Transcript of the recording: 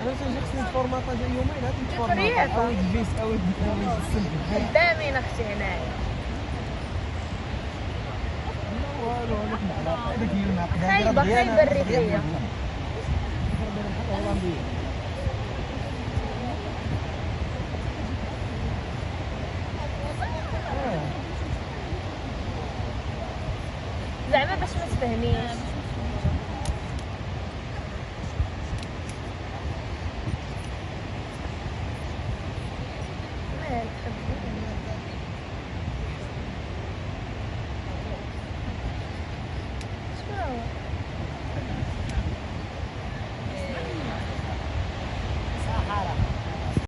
انا خصني نتفورماطا ديال يومين هاد نتفورماطا او الفيس او السلك قدامين اختي هنايا والو هذيك هي المعقده خايبه خايبه الريحيه زعما باش ما تفهميش